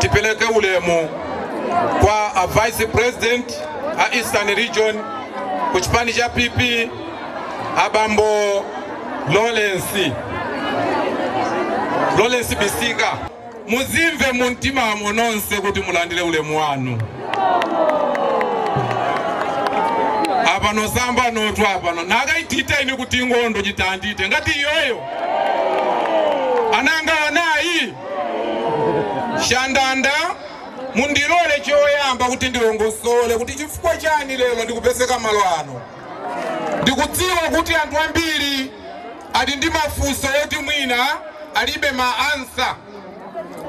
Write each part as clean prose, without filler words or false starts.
ndipeleke ulemu kwa a vice president a Eastern region kuchipani cha PP abambo Lawrence Bisika. Muzimve muntima mononse kuti mulandile ulemu wanu. Apano samba notu apano nakaitita ini kuti ngondo chitandite ngati iyoyo ananga anayi shandanda mundilole choyamba kuti ndilongosole kuti chifukwa chani lero ndikupeseka malo ano. Ndikudziwa kuti anthu ambiri ali ndi mafunso yoti mwina alibe maansa.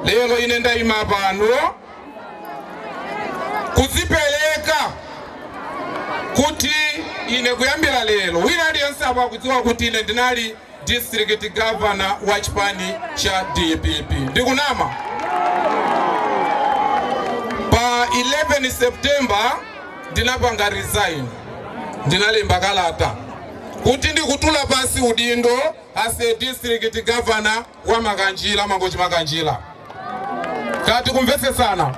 Lero ine ndayima pano kuzipereka kuti ine kuyambira lero wina aliyense akudziwa kuti ine ndinali district governor wa chipani cha DPP. Ndikunama pa 11 September ndinapanga resign, ndinalemba kalata kuti ndikutula pasi udindo as a district governor wa Makanjira, Mangochi Makanjira. Kati kumvese sana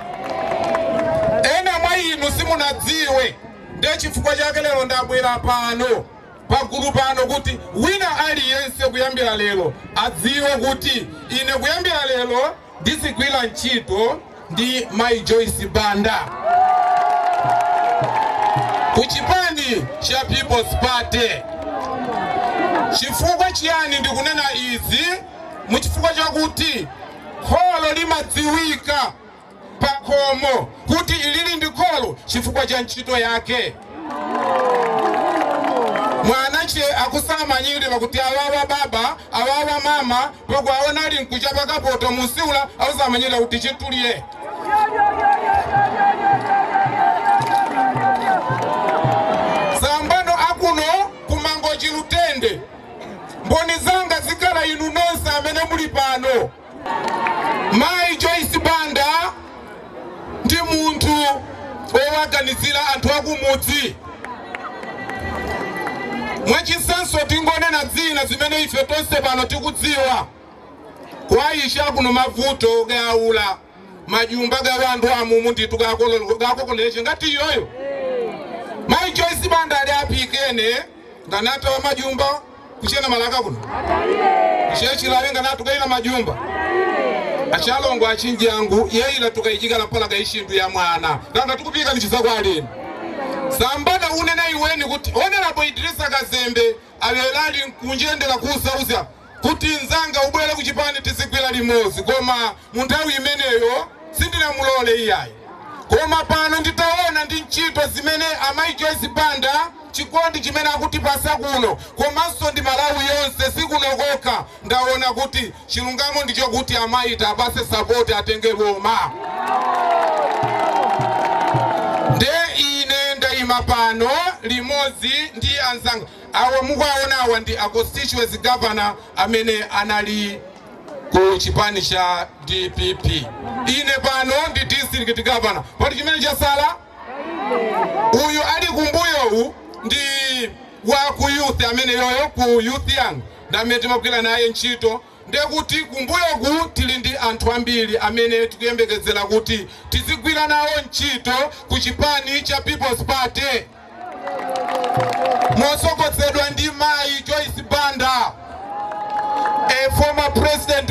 ena mwa inu simunadziwe ndechifukwa chake lero ndabwera pano pagulu pano kuti wina aliyense kuyambira lero adziwe kuti ine kuyambira lero ndisigwira ntchito ndi Mai Joyce Banda kuchipani cha People's Party. Chifukwa chiyani ndikunena izi? Muchifukwa chakuti kholo limadziwika pakhomo kuti ilili ndi kholo chifukwa cha ntchito yake. Mwanache akusamanyirira kuti awawa baba awawa mama poko aona ali nkuchapa kapoto musiula ausamanyirira kuti chituliye. Sambano akuno kumangochi lutende mboni zanga zikala inu nonse amene muli pano. Mai Joyce Banda ndi munthu owaganizira anthu akumudzi. Mwachisanso tingonena dzina zimene ife tonse pano tikudziwa. Kwaisha kuno mavuto gaula majumba ga anthu amumu nditu gakokoleche ngati iyoyo. Mai Joyce Banda ali apikene ndanata wa majumba kuchena malaka kuno. Chechilale natu gaina majumba. Achalongo achinjangu yeila tukaichikala mpala gaishindu ya mwana. Nanga tukupika nichizakwalini. Sambana unena iweni kuti Honorable Idrisa Kazembe alelali nkunjendela kusauza kuti nzanga ubwele kuchipani tisigwila limozi. Koma muntawi imeneyo sindina mulole iyayi. Koma pano nditaona ndi ntchito zimene Mai Joyce Banda chikondi chimene akuti pasa kuno komanso ndi Malawi yonse sikunokoka ndaona kuti chilungamo ndicho kuti amaita apase support atenge boma. Nde ine ndayima pano limozi ndi anzanga awo mukuwaona awa ndi a constituency governor amene anali ku chipani cha DPP. Ine pano ndi district governor. Poti chimene chasala uyu ali kumbuyo ndi wa ku youth amene yoyo ku youth young ndamene timagwira naye ntchito. Ndekuti kumbuyoku tili ndi anthu ambiri amene tikuyembekezera kuti tizigwira nawo ntchito ku chipani cha People's Party mosokotsedwa ndi Mai Joyce Banda, a former president